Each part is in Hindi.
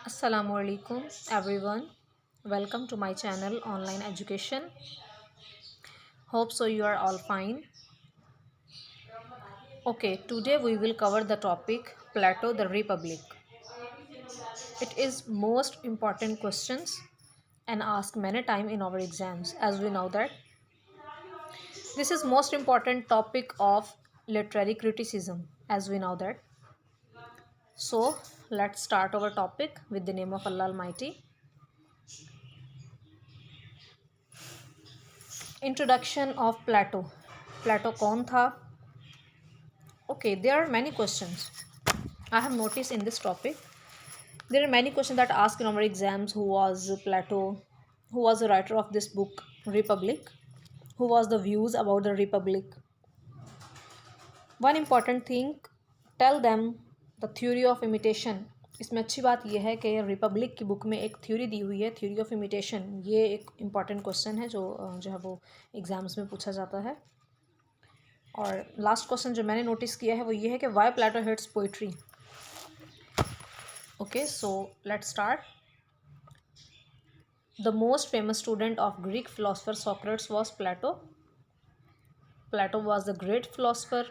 Assalamualaikum everyone. Welcome to my channel Online Education. Hope so you are all fine. Okay, today we will cover the topic Plato the Republic. It is most important questions and asked many times in our exams, as we know that. This is most important topic of literary criticism, as we know that. So let's start our topic with the name of Allah Almighty. Introduction of Plato. Plato कौन था? Okay, there are many questions I have noticed in this topic. There are many questions that ask in our exams: who was Plato? Who was the writer of this book, Republic? Who was the views about the Republic? One important thing, tell them the theory of imitation. इसमें अच्छी बात यह है कि रिपब्लिक की बुक में एक थ्योरी दी हुई है, थ्योरी ऑफ इमिटेशन. ये एक इम्पॉर्टेंट क्वेश्चन है जो है वो एग्ज़ाम्स में पूछा जाता है. और लास्ट क्वेश्चन जो मैंने नोटिस किया है वो ये है कि why Plato hates poetry. Okay, so let's start. The most famous student of Greek philosopher Socrates was Plato. Plato was the great philosopher,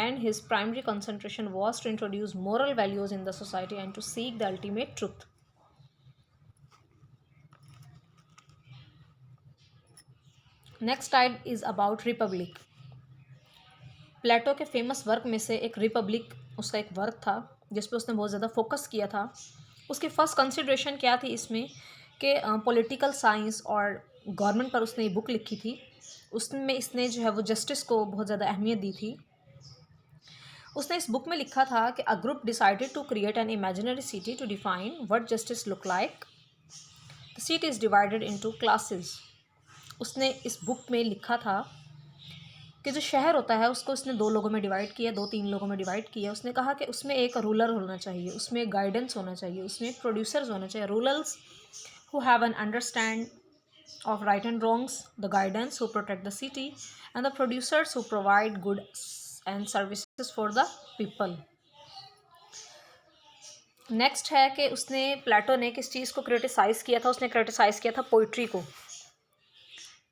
and his primary concentration was to introduce moral values in the society and to seek the ultimate truth. Next slide is about Republic. प्लेटो के फेमस वर्क में से एक रिपब्लिक उसका एक वर्क था जिस पे उसने बहुत ज़्यादा फोकस किया था. उसकी फ़र्स्ट कंसिड्रेशन क्या थी इसमें कि पॉलिटिकल साइंस और गवर्नमेंट पर उसने ये बुक लिखी थी. उसमें इसने जो है वो जस्टिस को बहुत ज़्यादा अहमियत दी थी. उसने इस बुक में लिखा था कि a group decided to create an imaginary city to define what justice look like. The city is divided into classes. उसने इस बुक में लिखा था कि जो शहर होता है उसको उसने दो लोगों में डिवाइड किया, दो तीन लोगों में डिवाइड किया. उसने कहा कि उसमें एक रूलर होना चाहिए, उसमें एक गाइडेंस होना चाहिए, उसमें एक प्रोड्यूसर्स होना चाहिए. Rulers who have an understand of right and wrongs, the guidance who protect the city, and the producers who provide goods and services for the people. Next है कि उसने प्लेटो ने किस चीज़ को क्रिटिसाइज़ किया था. उसने क्रिटिसाइज़ किया था पोइट्री को.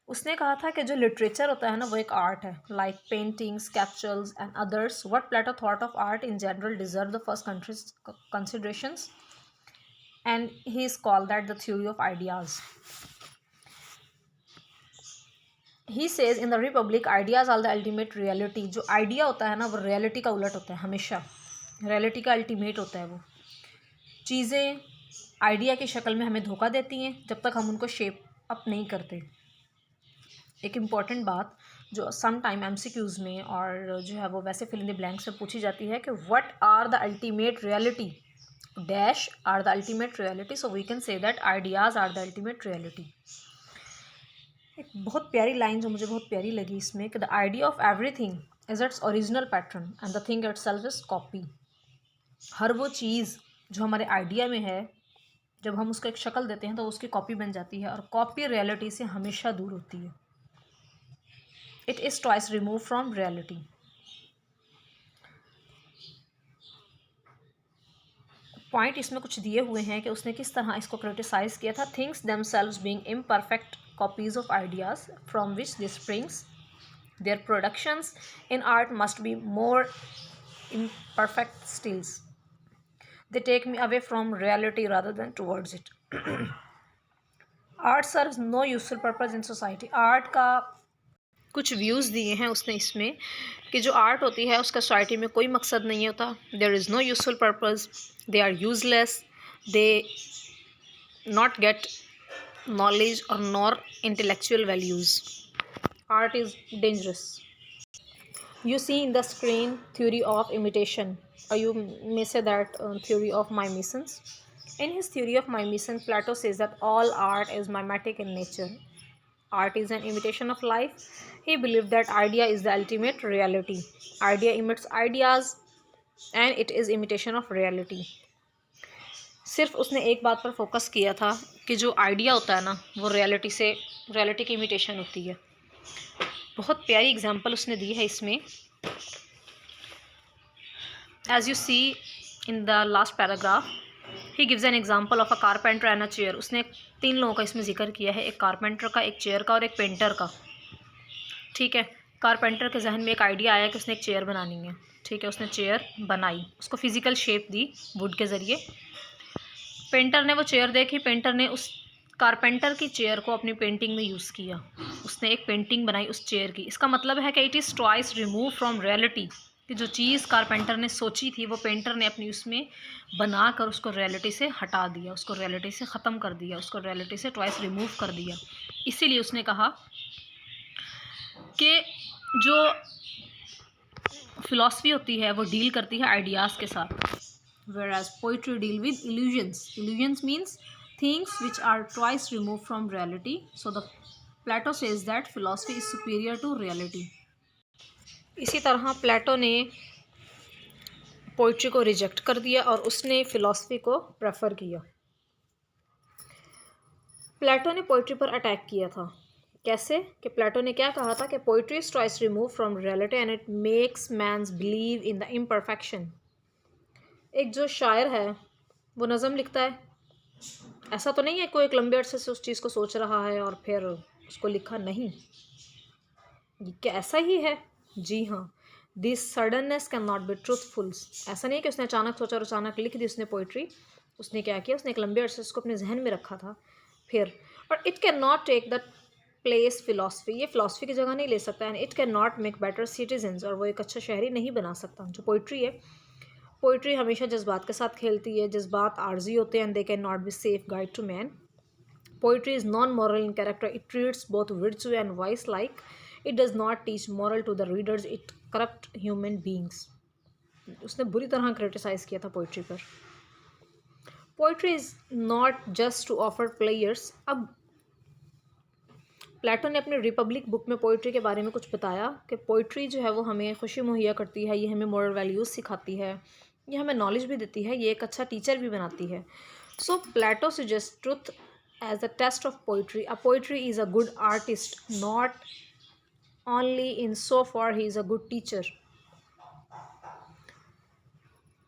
उसने कहा था कि जो लिटरेचर होता है ना वो एक आर्ट है, like paintings, captures and others. What Plato thought of art in general deserve the first considerations and he is called that the theory of ideas. He says in the Republic ideas are the ultimate reality. जो आइडिया होता है ना वो रियलिटी का उलट होता है, हमेशा रियलिटी का अल्टीमेट होता है. वो चीज़ें आइडिया की शक्ल में हमें धोखा देती हैं जब तक हम उनको शेप अप नहीं करते. एक इम्पॉर्टेंट बात जो सम टाइम MCQs में और जो है वो वैसे फिल इन द ब्लैंक्स में पूछी जाती है कि what are the ultimate reality dash are the ultimate reality. So we can say that ideas are the ultimate reality. एक बहुत प्यारी लाइन जो मुझे बहुत प्यारी लगी इसमें कि the idea of everything is its original pattern and the thing itself is copy. हर वो चीज़ जो हमारे आइडिया में है जब हम उसको एक शक्ल देते हैं तो उसकी कॉपी बन जाती है, और कॉपी रियलिटी से हमेशा दूर होती है. It is twice remove from reality. Point इसमें कुछ दिए हुए हैं कि उसने किस तरह इसको क्रिटिसाइज़ किया था. Things themselves being imperfect copies of ideas from which this springs. Their productions in art must be more imperfect stills. They take me away from reality rather than towards it. Art serves no useful purpose in society. Art का कुछ व्यूज़ दिए हैं उसने इसमें कि जो आर्ट होती है उसका सोसाइटी में कोई मकसद नहीं होता. There is no useful purpose, they are useless, they not get knowledge or nor intellectual values. Art is dangerous. You see in the screen theory of imitation, or you may say that theory of mimesis. In his theory of mimesis, Plato says that all art is mimetic in nature. Art is an imitation of life. He believed that idea is the ultimate reality. Idea imitates ideas and it is imitation of reality. सिर्फ उसने एक बात पर फोकस किया था कि जो आइडिया होता है ना वो रियलिटी की इमिटेशन होती है. बहुत प्यारी एग्जांपल उसने दी है इसमें. As you see in the last paragraph, he gives an example of a carpenter and a chair. उसने 3 लोगों का इसमें जिक्र किया है, एक कारपेंटर का, एक चेयर का और एक पेंटर का। ठीक है, कारपेंटर के जहन में एक आइडिया आया कि उसने एक चेयर बनानी है। ठीक है, उसने चेयर बनाई, उसको फिजिकल शेप दी वुड के ज़रिए। पेंटर ने वो चेयर देखी, पेंटर ने उस कारपेंटर की चेयर को अपनी पेंटिंग में यूज़ किया। उसने एक पेंटिंग बनाई उस चेयर की। इसका मतलब है कि it is twice remove from reality, कि जो चीज़ कारपेंटर ने सोची थी वो पेंटर ने अपनी उसमें बना कर उसको रियलिटी से हटा दिया, उसको रियलिटी से ख़त्म कर दिया, उसको रियलिटी से ट्वाइस रिमूव कर दिया। इसीलिए उसने कहा कि जो फ़िलॉसफी होती है वो डील करती है आइडियाज़ के साथ, whereas poetry deal with illusions. Illusions means things which are twice removed from reality. So the Plato says that philosophy is superior to reality. इसी तरह प्लेटो ने पोइट्री को रिजेक्ट कर दिया और उसने फ़िलॉसफी को प्रेफर किया। प्लेटो ने पोइट्री पर अटैक किया था। कैसे? कि प्लेटो ने क्या कहा था कि poetry is twice remove from reality and it makes mans believe in the imperfection. एक जो शायर है वो नज़म लिखता है, ऐसा तो नहीं है कोई एक लंबे अरसे से उस चीज़ को सोच रहा है और फिर उसको लिखा, नहीं, ये क्या ऐसा ही है? जी हाँ, this suddenness can not be truthful. ऐसा नहीं है कि उसने अचानक सोचा और अचानक लिख दी उसने पोइट्री। उसने क्या किया, उसने एक लंबे अरसे उसको अपने जहन में रखा था फिर। और it can not take the place philosophy, ये फिलॉसफी की जगह नहीं ले सकता। And it can not make better citizens, और वो एक अच्छा शहरी नहीं बना सकता। जो पोइट्री है, पोइट्री हमेशा जज्बात के साथ खेलती है। जज्बात आर्जी होते हैं and they can not be safe guide to man. Poetry is non moral in character, it treats both virtue and vice like. It does not teach moral to the readers, it corrupt human beings. उसने बुरी तरह क्रिटिसाइज़ किया था पोइट्री पर। Poetry is not just to offer players. अब प्लेटो ने अपनी रिपब्लिक बुक में पोइट्री के बारे में कुछ बताया कि पोइट्री जो है वो हमें खुशी मुहैया करती है, ये हमें मॉरल वैल्यूज़ सिखाती है, ये हमें नॉलेज भी देती है, ये एक अच्छा टीचर भी बनाती है। So Plato suggest truth as a test of poetry. A poetry is a good artist not only in so far he is a good teacher.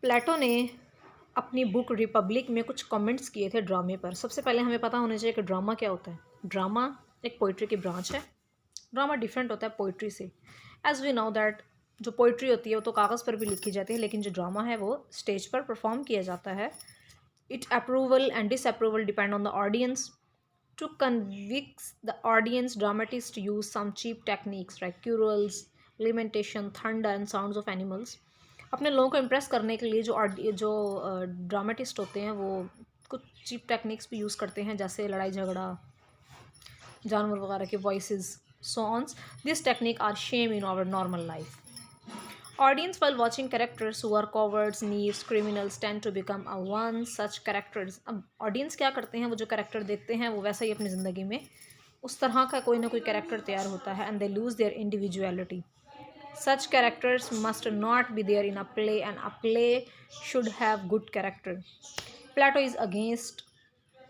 Plato ने अपनी बुक रिपब्लिक में कुछ कमेंट्स किए थे ड्रामे पर। सबसे पहले हमें पता होना चाहिए कि ड्रामा क्या होता है। ड्रामा एक पोइट्री की ब्रांच है। ड्रामा डिफरेंट होता है पोइट्री से। एज़ वी नो दैट जो पोइट्री होती है वो तो कागज़ पर भी लिखी जाती है, लेकिन जो ड्रामा है वो स्टेज पर परफॉर्म किया जाता है। It approval and disapproval depend on the audience. To convince the audience, dramatist use some cheap techniques like quarrels, lamentation, thunder and sounds of animals. अपने लोगों को इम्प्रेस करने के लिए जो ड्रामेटिस्ट होते हैं वो कुछ चीप टेक्निक्स भी यूज़ करते हैं, जैसे लड़ाई झगड़ा, जानवर वगैरह के voices, songs. This technique are shame in our normal life. Audience, while watching characters who are cowards, thieves, criminals, tend to become a one such characters. अब ऑडियंस क्या करते हैं, वो जो कैरेक्टर देखते हैं वो वैसा ही अपनी ज़िंदगी में उस तरह का कोई ना कोई कैरेक्टर तैयार होता है, and they lose their individuality. Such characters must not be there in a play, and a play should have good character. Plato is against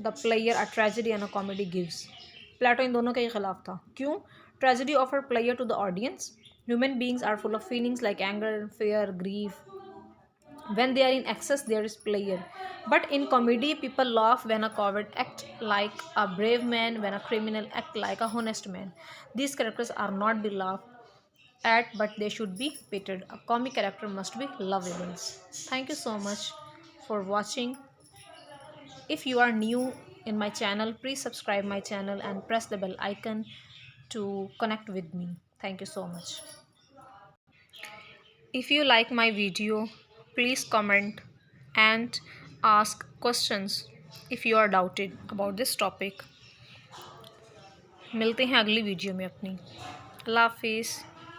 the player a tragedy and a comedy gives. Plato इन दोनों के खिलाफ था। क्यों? Tragedy offer player to the audience. Human beings are full of feelings like anger, fear, grief. When they are in excess, there is pleasure. But in comedy, people laugh when a coward act like a brave man, when a criminal act like a honest man. These characters are not be laughed at, but they should be pitied. A comic character must be lovable. Thank you so much for watching. If you are new in my channel, please subscribe my channel and press the bell icon to connect with me. Thank you so much. If you like my video, please comment and ask questions if you are doubted about this topic. मिलते हैं अगली वीडियो में अपनी। अल्लाह हाफिज़।